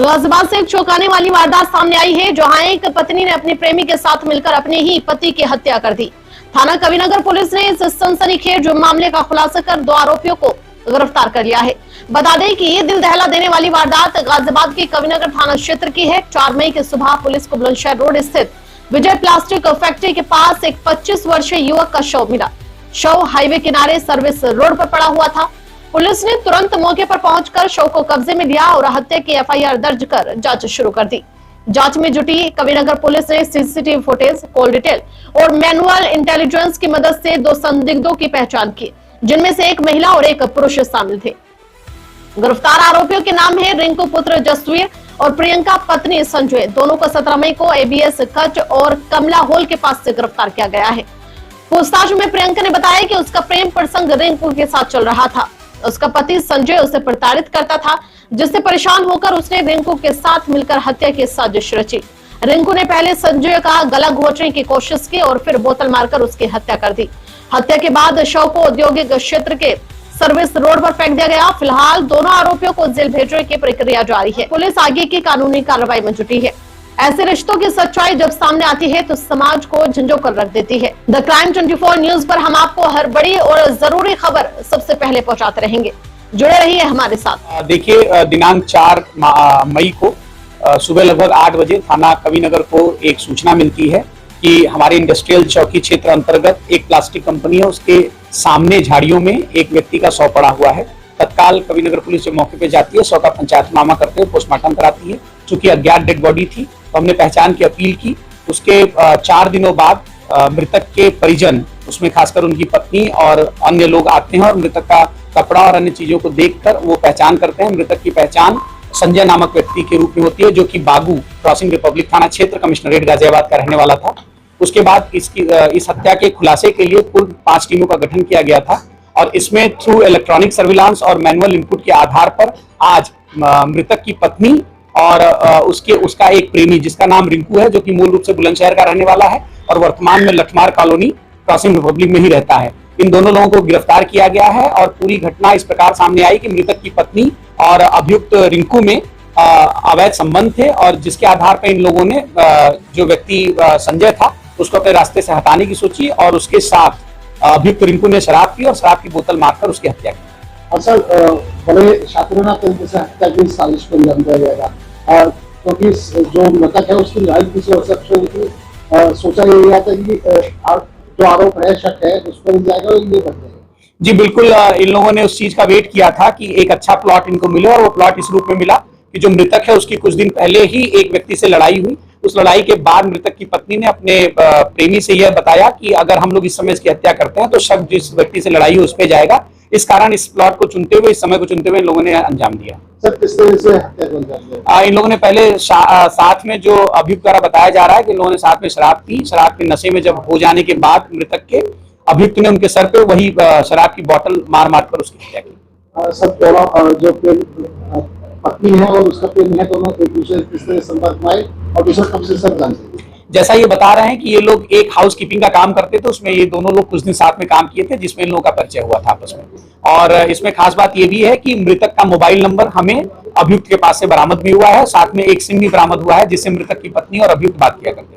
गाजियाबाद से एक चौंकाने वाली वारदात सामने आई है, जहां एक पत्नी ने अपने प्रेमी के साथ मिलकर अपने ही पति की हत्या कर दी। थाना कविनगर पुलिस ने इस सनसनीखेज मामले का खुलासा कर 2 आरोपियों को गिरफ्तार कर लिया है। बता दें कि ये दिल दहला देने वाली वारदात गाजियाबाद के कविनगर थाना क्षेत्र की है। 4 मई की सुबह पुलिस को बुलंदशहर रोड स्थित विजय प्लास्टिक फैक्ट्री के पास एक 25 वर्षीय युवक का शव मिला। शव हाईवे किनारे सर्विस रोड पर पड़ा हुआ था। पुलिस ने तुरंत मौके पर पहुंचकर शव को कब्जे में लिया और हत्या की एफआईआर दर्ज कर जांच शुरू कर दी। जांच में जुटी कविनगर पुलिस ने सीसीटीवी फुटेज, कॉल डिटेल और मैनुअल इंटेलिजेंस की मदद से 2 संदिग्धों की पहचान की, जिनमें से एक महिला और एक पुरुष शामिल थे। गिरफ्तार आरोपियों के नाम है रिंकू पुत्र जसवीर और प्रियंका पत्नी संजय। दोनों को 17 मई को एबीएस कच और कमला हॉल के पास से गिरफ्तार किया गया है। पूछताछ में प्रियंका ने बताया कि उसका प्रेम प्रसंग रिंकू के साथ चल रहा था। उसका पति संजय उसे प्रताड़ित करता था, जिससे परेशान होकर उसने रिंकू के साथ मिलकर हत्या की साजिश रची। रिंकू ने पहले संजय का गला घोटने की कोशिश की और फिर बोतल मारकर उसकी हत्या कर दी। हत्या के बाद शव को औद्योगिक क्षेत्र के सर्विस रोड पर फेंक दिया गया। फिलहाल दोनों आरोपियों को जेल भेजने की प्रक्रिया जारी है। पुलिस आगे की कानूनी कार्रवाई में जुटी है। ऐसे रिश्तों की सच्चाई जब सामने आती है तो समाज को झंझोड़ कर रख देती है। द क्राइम 24 न्यूज पर हम आपको हर बड़ी और जरूरी खबर सबसे पहले पहुंचाते रहेंगे। जुड़े रहिए हमारे साथ। देखिए, दिनांक 4 मई को सुबह लगभग 8 बजे थाना कविनगर को एक सूचना मिलती है कि हमारे इंडस्ट्रियल चौकी क्षेत्र अंतर्गत एक प्लास्टिक कंपनी है, उसके सामने झाड़ियों में एक व्यक्ति का शव पड़ा हुआ है। तत्काल कविनगर पुलिस जब मौके पे जाती है, शव का पंचायतनामा करते हुए पोस्टमार्टम कराती है। चूंकि अज्ञात डेड बॉडी थी तो हमने पहचान की अपील की। उसके 4 दिनों बाद मृतक के परिजन, उसमें खासकर उनकी पत्नी और अन्य लोग आते हैं और मृतक का कपड़ा और अन्य चीजों को देखकर वो पहचान करते हैं। मृतक की पहचान संजय नामक व्यक्ति के रूप में होती है, जो कि बागू क्रॉसिंग रिपब्लिक थाना क्षेत्र कमिश्नरेट गाजियाबाद का रहने वाला था। उसके बाद इस हत्या के खुलासे के लिए कुल 5 टीमों का गठन किया गया था और इसमें थ्रू इलेक्ट्रॉनिक सर्विलांस और मैनुअल इनपुट के आधार पर आज मृतक की पत्नी और उसका एक प्रेमी, जिसका नाम रिंकू है, जो कि मूल रूप से बुलंदशहर का रहने वाला है और वर्तमान में लठमार कॉलोनी क्रॉसिंग रिपब्लिक में ही रहता है। इन दोनों लोगों को गिरफ्तार किया गया है और पूरी घटना इस प्रकार सामने आई कि मृतक की पत्नी और अभियुक्त रिंकू में अवैध संबंध थे और जिसके आधार पर इन लोगों ने जो व्यक्ति संजय था उसको अपने रास्ते से हटाने की सोची और उसके साथ अभियुक्त रिंकू ने शराब पी और शराब की बोतल मारकर उसकी हत्या की। असल बड़े शातिराना तरीके से हत्या की साजिश को अंजाम दिया जाएगा, क्योंकि जो मृतक है उसकी लाइफ किसी और से सोचा यही गया था कि जो आरोप है, शक है, उस पर जाएगा और ये बन जाएगा। जी बिल्कुल, इन लोगों ने उस चीज का वेट किया था कि एक अच्छा प्लॉट इनको मिले और वो प्लॉट इस रूप में मिला कि जो मृतक है उसकी कुछ दिन पहले ही एक व्यक्ति से लड़ाई हुई। उस लड़ाई के बाद मृतक की पत्नी ने अपने प्रेमी से यह बताया कि अगर हम लोग इस समय इसकी हत्या करते हैं तो शक जिस व्यक्ति से लड़ाई हुई उस पर जाएगा। इस कारण इस प्लॉट को चुनते हुए, इस समय को चुनते हुए इन लोगों ने अंजाम दिया। सर, किस तरह से हत्या को अंजाम दिया? इन लोगों ने पहले साथ में, जो अभियुक्त द्वारा बताया जा रहा है कि इन लोगों ने साथ में शराब पी। शराब के नशे में जब हो जाने के बाद मृतक के अभियुक्त ने उनके सर पे वही शराब की बोतल मार कर उसकी हत्या की। सब दोनों जो पत्नी है और उसका प्रेमी है, दोनों एक दूसरे किस तरह संपर्क में आए और दूसरा कब से सब जानते? जैसा ये बता रहे हैं कि ये लोग एक हाउस कीपिंग का काम करते थे, उसमें ये दोनों लोग कुछ दिन साथ में काम किए थे, जिसमें इन लोगों का परिचय हुआ था आपस में। और इसमें खास बात ये भी है कि मृतक का मोबाइल नंबर हमें अभियुक्त के पास से बरामद भी हुआ है, साथ में एक सिम भी बरामद हुआ है जिससे मृतक की पत्नी और अभियुक्त बात किया करते हैं।